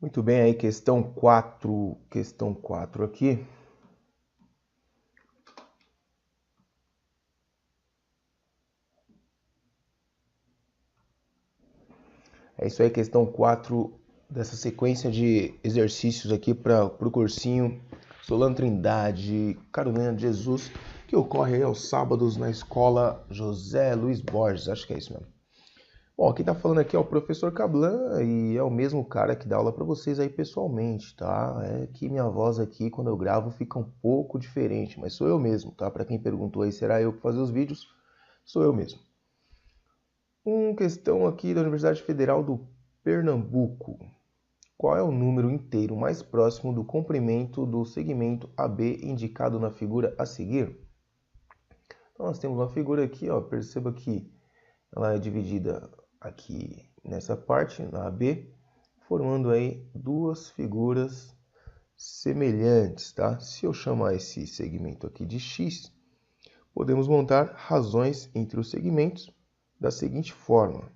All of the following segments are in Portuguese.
Muito bem, aí questão 4 aqui. É isso aí, questão 4 dessa sequência de exercícios aqui para o cursinho Solano Trindade, Carolina de Jesus, que ocorre aí aos sábados na escola José Luiz Borges, acho que é isso mesmo. Bom, quem tá falando aqui é o professor Cablan e é o mesmo cara que dá aula para vocês aí pessoalmente, tá? É que minha voz aqui, quando eu gravo, fica um pouco diferente, mas sou eu mesmo, tá? Para quem perguntou aí, será eu que fazer os vídeos? Sou eu mesmo. Questão aqui da Universidade Federal do Pernambuco. Qual é o número inteiro mais próximo do comprimento do segmento AB indicado na figura a seguir? Então nós temos uma figura aqui, ó, perceba que ela é dividida aqui nessa parte, na AB, formando aí duas figuras semelhantes, tá? Se eu chamar esse segmento aqui de X, podemos montar razões entre os segmentos da seguinte forma.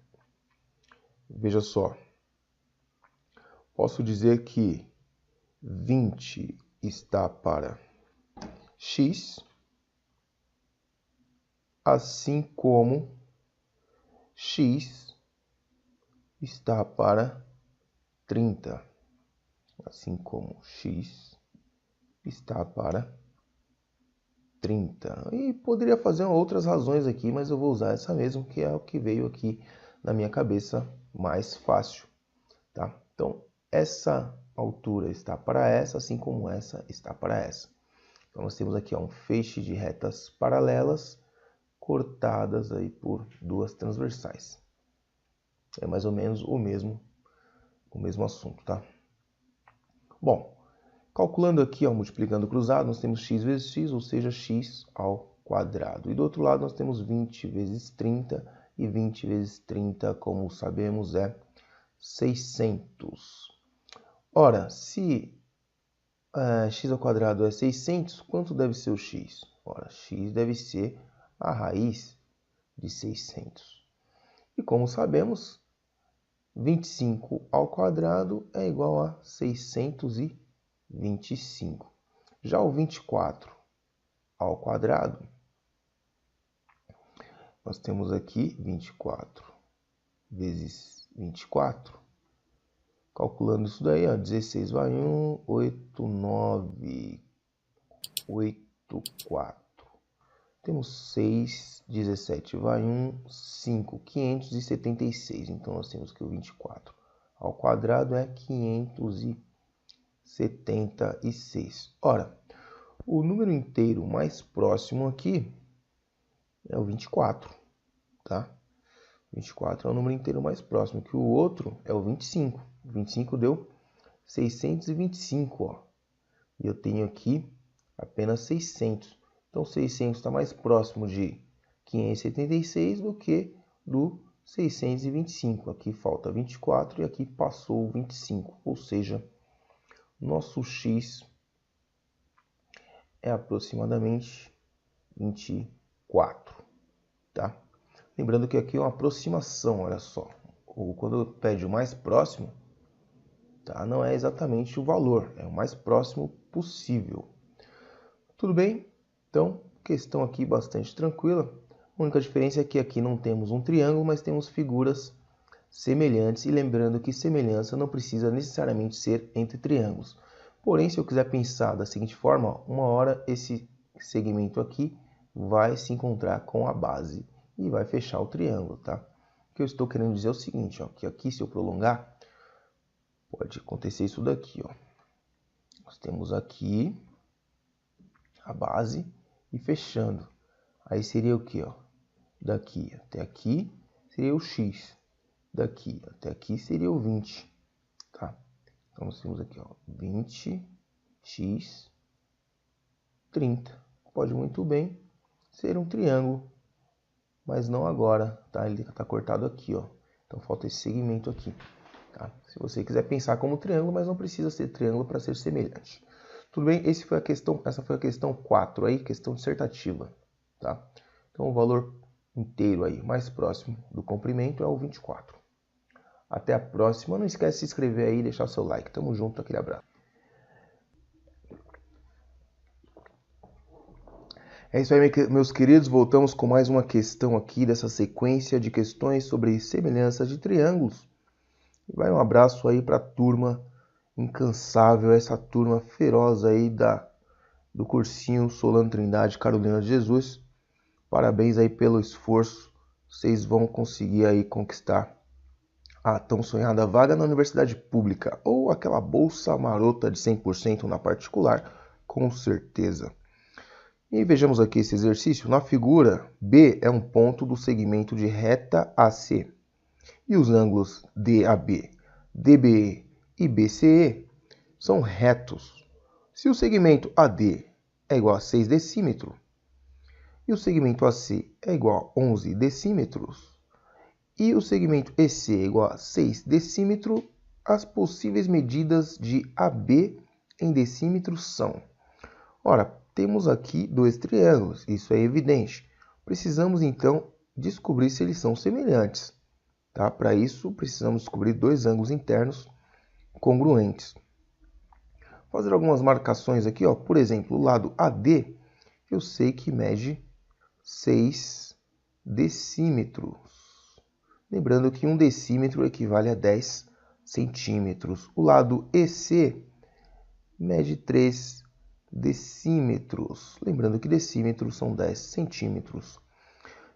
Veja só, posso dizer que 20 está para X, assim como X está para 30. Assim como X está para 30. E poderia fazer outras razões aqui, mas eu vou usar essa mesmo, que é o que veio aqui na minha cabeça mais fácil. Tá? Então, essa altura está para essa, assim como essa está para essa. Então, nós temos aqui um feixe de retas paralelas cortadas aí por duas transversais. É mais ou menos o mesmo assunto, tá? Bom, calculando aqui, ó, multiplicando cruzado, nós temos x vezes x, ou seja, x ao quadrado. E do outro lado nós temos 20 vezes 30, e 20 vezes 30, como sabemos, é 600. Ora, se x ao quadrado é 600, quanto deve ser o x? Ora, x deve ser a raiz de 600. E como sabemos, 25 ao quadrado é igual a 625. Já o 24 ao quadrado, nós temos aqui 24 vezes 24. Calculando isso daí, ó, 16 vai 1, 8, 9, 8, 4. Temos 6, 17 vai 1, 5, 576. Então, nós temos que o 24 ao quadrado é 576. Ora, o número inteiro mais próximo aqui é o 24, tá? 24 é o número inteiro mais próximo, que o outro é o 25. O 25 deu 625, ó. E eu tenho aqui apenas 600. Então, 600 está mais próximo de 576 do que do 625. Aqui falta 24 e aqui passou o 25. Ou seja, nosso x é aproximadamente 24, tá? Lembrando que aqui é uma aproximação, olha só. Quando pede o mais próximo, tá? Não é exatamente o valor, é o mais próximo possível. Tudo bem? Então, questão aqui bastante tranquila. A única diferença é que aqui não temos um triângulo, mas temos figuras semelhantes. E lembrando que semelhança não precisa necessariamente ser entre triângulos. Porém, se eu quiser pensar da seguinte forma, uma hora esse segmento aqui vai se encontrar com a base e vai fechar o triângulo, tá? O que eu estou querendo dizer é o seguinte, ó, que aqui, se eu prolongar, pode acontecer isso daqui, ó. Nós temos aqui a base e fechando. Aí seria o que, ó? Daqui até aqui seria o x. Daqui até aqui seria o 20, tá? Então nós temos aqui, ó, 20 x 30. Pode muito bem ser um triângulo, mas não agora, tá? Ele está cortado aqui, ó. Então falta esse segmento aqui, tá? Se você quiser pensar como triângulo, mas não precisa ser triângulo para ser semelhante. Tudo bem? Essa foi a questão 4 aí, questão dissertativa, tá? Então o valor inteiro aí mais próximo do comprimento é o 24. Até a próxima. Não esquece de se inscrever aí e deixar seu like. Tamo junto, aquele abraço. É isso aí, meus queridos. Voltamos com mais uma questão aqui dessa sequência de questões sobre semelhanças de triângulos. E vai um abraço aí para a turma incansável, essa turma feroz aí do cursinho Solano Trindade Carolina de Jesus. Parabéns aí pelo esforço. Vocês vão conseguir aí conquistar a tão sonhada vaga na universidade pública ou aquela bolsa marota de 100% na particular, com certeza. E vejamos aqui esse exercício. Na figura, B é um ponto do segmento de reta AC. E os ângulos DAB, DBE e BCE são retos. Se o segmento AD é igual a 6 decímetros e o segmento AC é igual a 11 decímetros e o segmento EC é igual a 6 decímetros, as possíveis medidas de AB em decímetros são... Ora, temos aqui dois triângulos, isso é evidente. Precisamos então descobrir se eles são semelhantes. Tá? Para isso, precisamos descobrir dois ângulos internos congruentes. Vou fazer algumas marcações aqui, ó. Por exemplo, o lado AD, eu sei que mede 6 decímetros. Lembrando que 1 decímetro equivale a 10 centímetros. O lado EC mede 3 decímetros. Lembrando que decímetros são 10 centímetros.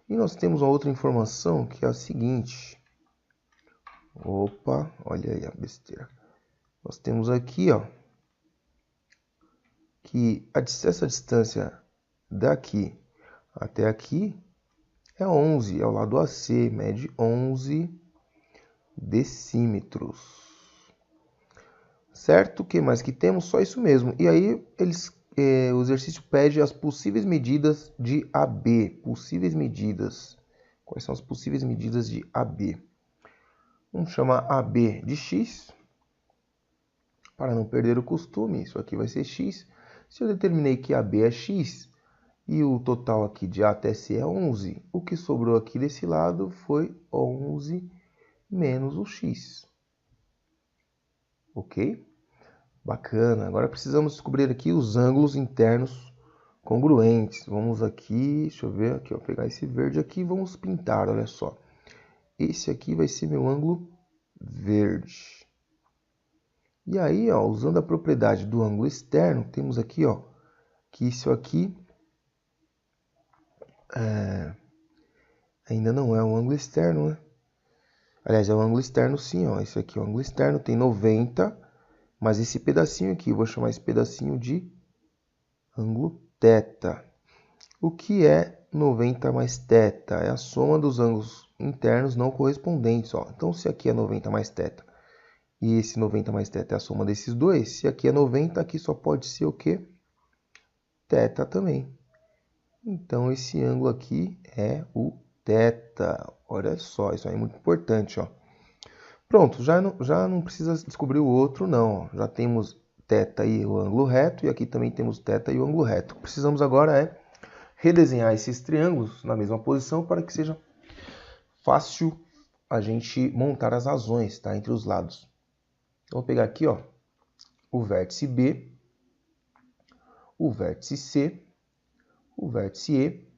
E nós temos uma outra informação que é a seguinte. Opa, olha aí a besteira. Nós temos aqui, ó, que essa distância daqui até aqui é 11, é o lado AC, mede 11 decímetros. Certo? O que mais que temos? Só isso mesmo. E aí o exercício pede as possíveis medidas de AB. Possíveis medidas. Quais são as possíveis medidas de AB? Vamos chamar AB de X. Para não perder o costume, isso aqui vai ser X. Se eu determinei que AB é X e o total aqui de A até C é 11, o que sobrou aqui desse lado foi 11 menos o X. Ok? Bacana. Agora precisamos descobrir aqui os ângulos internos congruentes. Vamos aqui, deixa eu ver aqui, ó, pegar esse verde aqui e vamos pintar, olha só. Esse aqui vai ser meu ângulo verde. E aí, ó, usando a propriedade do ângulo externo, temos aqui, ó, que isso aqui ainda não é um ângulo externo, né? Aliás, é um ângulo externo sim, ó. Esse aqui é o ângulo externo, tem 90, mas esse pedacinho aqui, eu vou chamar esse pedacinho de ângulo θ. O que é 90 mais θ? É a soma dos ângulos internos não correspondentes, ó. Então, se aqui é 90 mais θ e esse 90 mais θ é a soma desses dois, se aqui é 90, aqui só pode ser o quê? θ também. Então, esse ângulo aqui é o θ. Olha só, isso aí é muito importante, ó. Pronto, já não precisa descobrir o outro, não. Ó. Já temos θ e o ângulo reto, e aqui também temos θ e o ângulo reto. Precisamos agora redesenhar esses triângulos na mesma posição para que seja fácil a gente montar as razões, tá, entre os lados. Então, vou pegar aqui, ó, o vértice B, o vértice C, o vértice E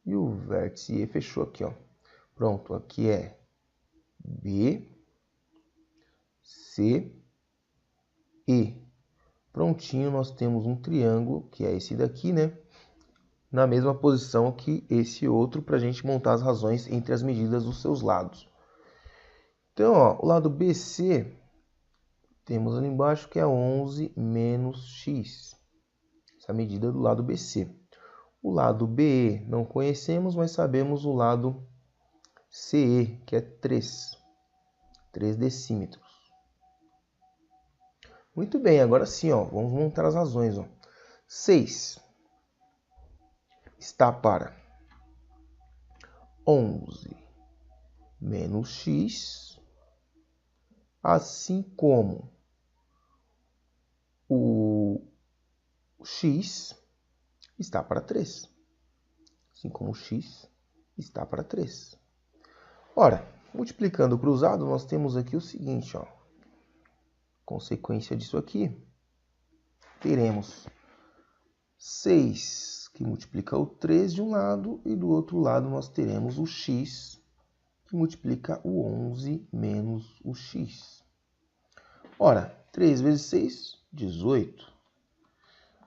e o vértice E fechou aqui, ó. Pronto, aqui é B, C, E. Prontinho, nós temos um triângulo, que é esse daqui, né? Na mesma posição que esse outro, para a gente montar as razões entre as medidas dos seus lados. Então, ó, o lado BC, temos ali embaixo que é 11 menos x. Essa medida do lado BC. O lado BE não conhecemos, mas sabemos o lado CE, que é 3 decímetros. Muito bem, agora sim, ó, vamos montar as razões. Ó. 6 está para 11 menos x, assim como o x está para 3. Assim como o x está para 3. Ora, Multiplicando o cruzado, nós temos aqui o seguinte, ó. Consequência disso aqui, teremos 6, que multiplica o 3 de um lado, e do outro lado nós teremos o x, que multiplica o 11 menos o x. Ora, 3 vezes 6, 18.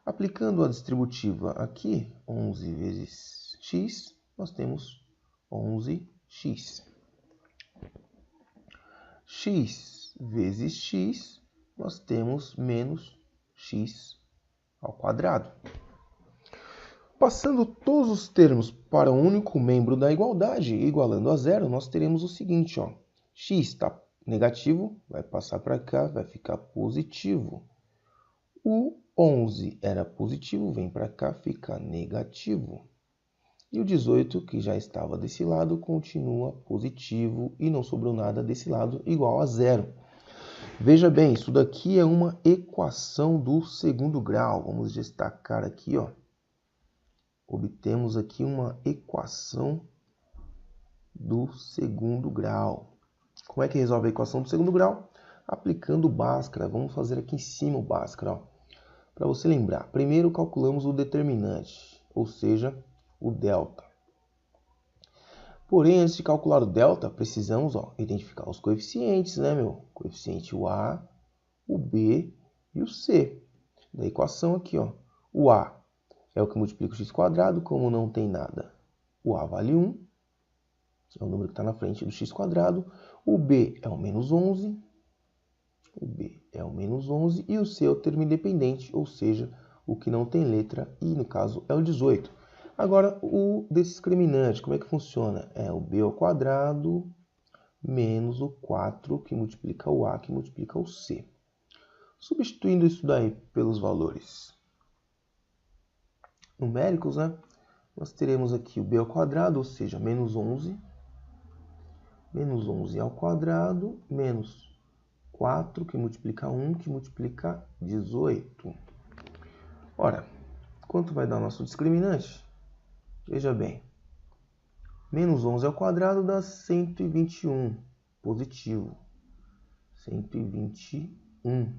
Aplicando a distributiva aqui, 11 vezes x, nós temos 11x. X vezes x, nós temos menos x ao quadrado. Passando todos os termos para um único membro da igualdade, igualando a zero, nós teremos o seguinte, ó. X está negativo, vai passar para cá, vai ficar positivo. O 11 era positivo, vem para cá, fica negativo. E o 18, que já estava desse lado, continua positivo e não sobrou nada desse lado, igual a zero. Veja bem, isso daqui é uma equação do segundo grau. Vamos destacar aqui, ó. Obtemos aqui uma equação do segundo grau. Como é que resolve a equação do segundo grau? Aplicando Bhaskara. Vamos fazer aqui em cima o Bhaskara, ó. Para você lembrar, primeiro calculamos o determinante, ou seja, o delta. Porém, antes de calcular o delta, precisamos identificar os coeficientes, né, meu? Coeficiente o A, o B e o C. Da equação aqui, ó. O A é o que multiplica o x², como não tem nada. O A vale 1, é o número que está na frente do x². O B é o menos 11. O B é o menos 11 e o C é o termo independente, ou seja, o que não tem letra, e no caso é o 18. Agora, o discriminante, como é que funciona? É o B ao quadrado menos o 4, que multiplica o A, que multiplica o C. Substituindo isso daí pelos valores numéricos, né? Nós teremos aqui o B ao quadrado, ou seja, menos 11 ao quadrado, menos 4, que multiplica 1, que multiplica 18. Ora, quanto vai dar o nosso discriminante? Veja bem, menos 11 ao quadrado dá 121, positivo. 121.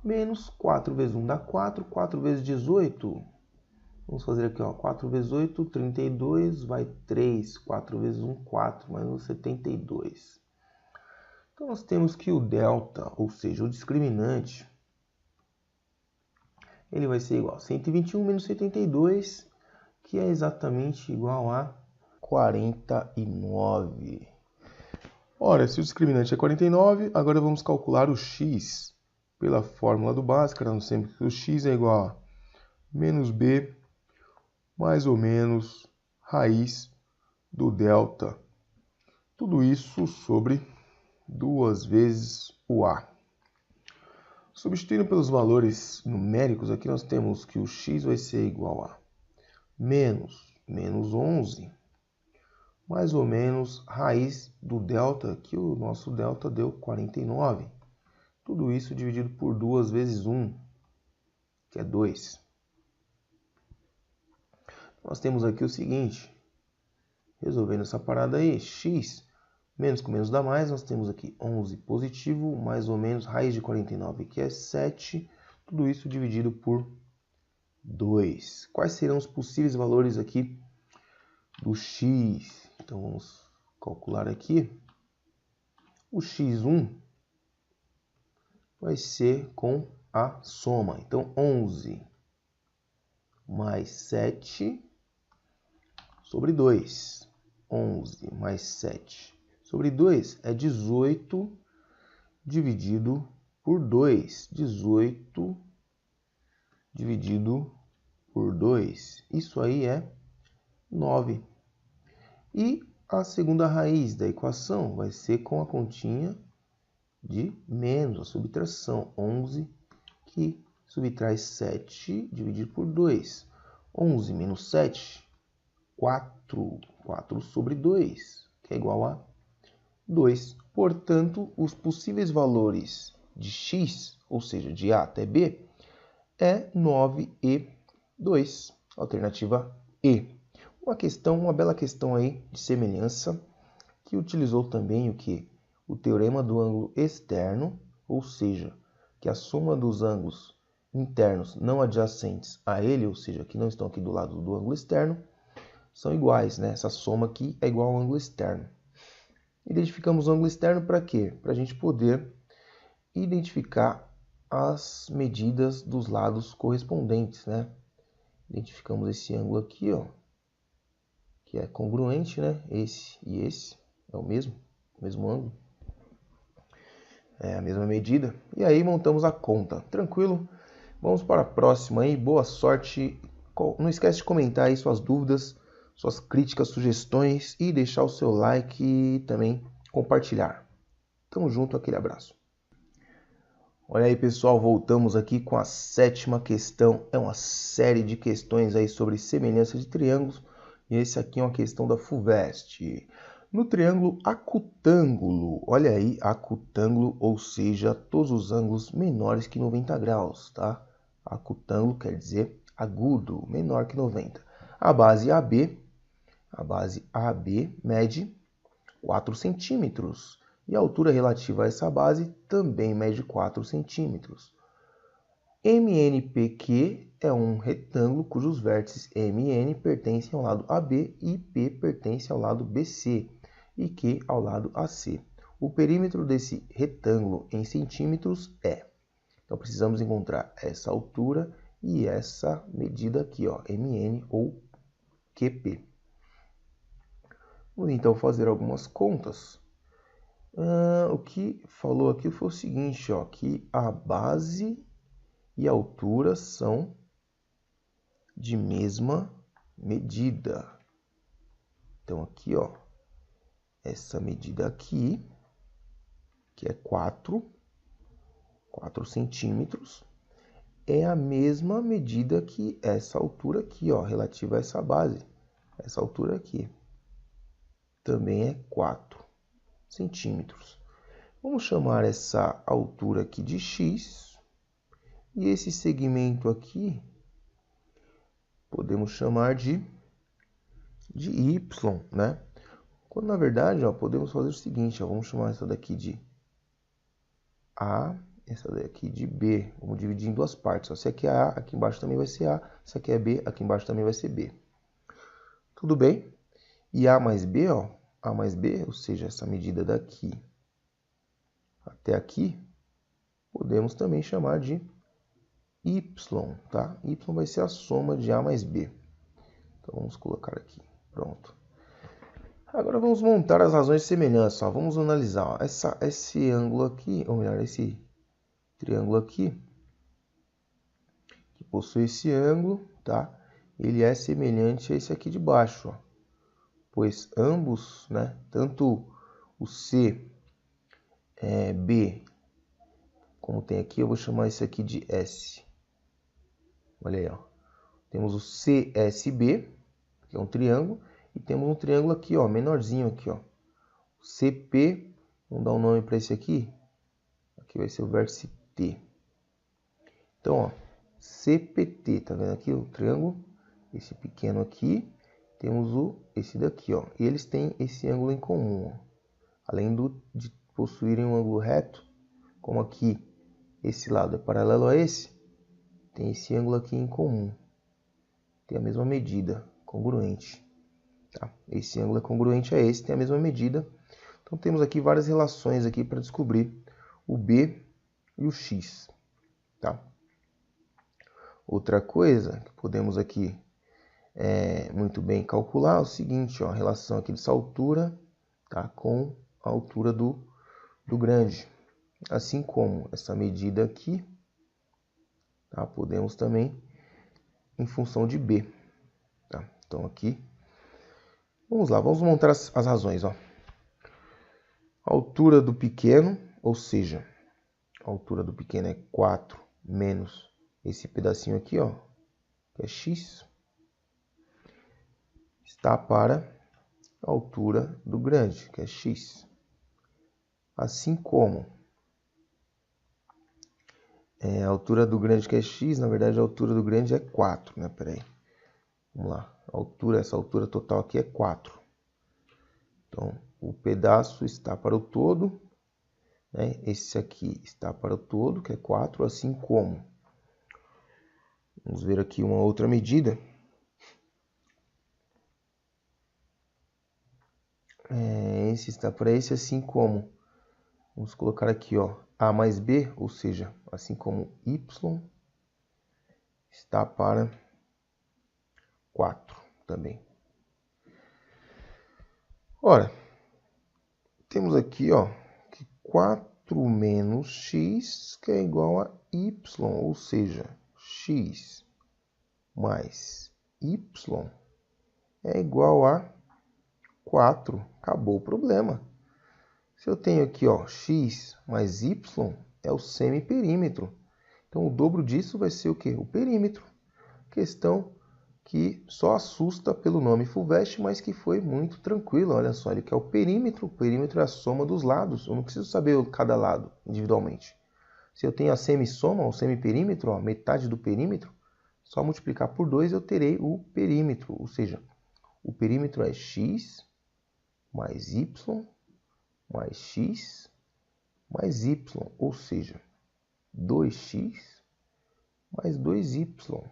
Menos 4 vezes 1 dá 4, 4 vezes 18. Vamos fazer aqui, ó, 4 vezes 8, 32, vai 3. 4 vezes 1, 4, mais 72. Então, nós temos que o delta, ou seja, o discriminante, ele vai ser igual a 121 menos 72, que é exatamente igual a 49. Ora, se o discriminante é 49, agora vamos calcular o x pela fórmula do Bhaskara, nós temos que o x é igual a menos b mais ou menos raiz do delta. Tudo isso sobre 2 vezes o a. Substituindo pelos valores numéricos, aqui nós temos que o x vai ser igual a menos 11, mais ou menos raiz do delta, que o nosso delta deu 49. Tudo isso dividido por 2 vezes 1, que é 2. Nós temos aqui o seguinte, resolvendo essa parada aí, x, menos com menos dá mais, nós temos aqui 11 positivo, mais ou menos raiz de 49, que é 7, tudo isso dividido por 2. Quais serão os possíveis valores aqui do x? Então, vamos calcular aqui. O x1 vai ser com a soma. Então, 11 mais 7 sobre 2. 11 mais 7 sobre 2 é 18 dividido por 2. 18 dividido por 2. Isso aí é 9. E a segunda raiz da equação vai ser com a continha de menos, a subtração. 11 que subtrai 7 dividido por 2. 11 menos 7, 4. 4 sobre 2, que é igual a 2. Portanto, os possíveis valores de x, ou seja, de a até b, é 9 e 2. Alternativa E. Uma bela questão aí de semelhança que utilizou também o que? O teorema do ângulo externo, ou seja, que a soma dos ângulos internos não adjacentes a ele, ou seja, que não estão aqui do lado do ângulo externo, são iguais, né? Essa soma aqui é igual ao ângulo externo. Identificamos o ângulo externo para quê? Para a gente poder identificar as medidas dos lados correspondentes, né? Identificamos esse ângulo aqui, ó, que é congruente, né? Esse e esse é o mesmo ângulo, é a mesma medida. E aí montamos a conta. Tranquilo? Vamos para a próxima aí. Boa sorte. Não esquece de comentar aí suas dúvidas, suas críticas, sugestões e deixar o seu like e também compartilhar. Tamo junto, aquele abraço. Olha aí, pessoal, voltamos aqui com a 7ª questão. É uma série de questões aí sobre semelhança de triângulos. E esse aqui é uma questão da FUVEST. No triângulo acutângulo, olha aí, acutângulo, ou seja, todos os ângulos menores que 90 graus, tá? Acutângulo quer dizer agudo, menor que 90. A base AB mede 4 centímetros. E a altura relativa a essa base também mede 4 centímetros. MNPQ é um retângulo cujos vértices MN pertencem ao lado AB e P pertence ao lado BC e Q ao lado AC. O perímetro desse retângulo em centímetros é. Então precisamos encontrar essa altura e essa medida aqui, ó, MN ou QP. Vamos então fazer algumas contas. O que falou aqui foi o seguinte, ó, que a base e a altura são de mesma medida. Então aqui, ó, essa medida aqui, que é 4 centímetros, é a mesma medida que essa altura aqui, ó, relativa a essa base. Essa altura aqui também é 4 centímetros. Vamos chamar essa altura aqui de x e esse segmento aqui podemos chamar de y, né? Quando na verdade, ó, podemos fazer o seguinte, ó, vamos chamar essa daqui de A, essa daqui de B. Vamos dividir em duas partes. Ó. Se aqui é A, aqui embaixo também vai ser A. Se aqui é B, aqui embaixo também vai ser B. Tudo bem? E A mais B, ó, A mais B, ou seja, essa medida daqui até aqui, podemos também chamar de y, tá? Y vai ser a soma de A mais B. Então, vamos colocar aqui. Pronto. Agora, vamos montar as razões de semelhança. Ó. Vamos analisar. Ó. Esse ângulo aqui, ou melhor, esse triângulo aqui, que possui esse ângulo, tá? Ele é semelhante a esse aqui de baixo, ó. Pois ambos, né? Tanto o B, como tem aqui, eu vou chamar esse aqui de S. Olha aí, ó. Temos o CSB, que é um triângulo, e temos um triângulo aqui, ó, menorzinho aqui, ó. CP, vamos dar um nome para esse aqui. Aqui vai ser o vértice T. Então, ó, CPT, tá vendo aqui o triângulo? Esse pequeno aqui, temos esse daqui, ó. E eles têm esse ângulo em comum, ó. Além de possuírem um ângulo reto, como aqui esse lado é paralelo a esse, tem esse ângulo aqui em comum. Tem a mesma medida, congruente. Tá? Esse ângulo é congruente a esse, tem a mesma medida. Então temos aqui várias relações aqui para descobrir o B e o X. Tá? Outra coisa que podemos aqui muito bem calcular é o seguinte, ó, a relação aqui dessa altura, tá, com a altura do grande. Assim como essa medida aqui, tá, podemos também em função de B. Tá? Então aqui, vamos lá, vamos montar as razões. Ó. A altura do pequeno, ou seja, a altura do pequeno é 4 menos esse pedacinho aqui, ó, que é x, está para a altura do grande, que é x. Assim como a altura do grande, que é x, na verdade a altura do grande é 4, né? Peraí. Vamos lá. Essa altura total aqui é 4. Então, o pedaço está para o todo, né? Esse aqui está para o todo, que é 4, assim como. Vamos ver aqui uma outra medida. Esse está para esse, assim como. Vamos colocar aqui, ó, A mais B, ou seja, assim como Y está para 4 também. Ora, temos aqui, ó, que 4 menos x, que é igual a y, ou seja, x mais y é igual a 4. Acabou o problema. Se eu tenho aqui, ó, x mais y é o semiperímetro. Então, o dobro disso vai ser o quê? O perímetro. Questão que só assusta pelo nome FUVEST, mas que foi muito tranquilo. Olha só, ele quer o perímetro. O perímetro é a soma dos lados. Eu não preciso saber cada lado individualmente. Se eu tenho a semissoma, o semiperímetro, ó, metade do perímetro, só multiplicar por 2 eu terei o perímetro. Ou seja, o perímetro é x mais y mais x mais y. Ou seja, 2x mais 2y.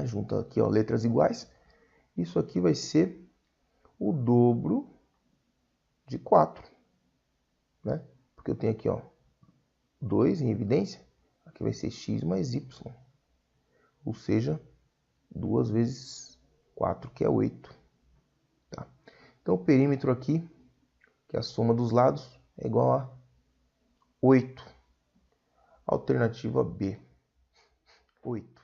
Junta aqui, ó, letras iguais. Isso aqui vai ser o dobro de 4, né? Porque eu tenho aqui, ó, 2 em evidência. Aqui vai ser x mais y. Ou seja, 2 vezes 4, que é 8. Tá? Então, o perímetro aqui, que é a soma dos lados, é igual a 8. Alternativa B, 8.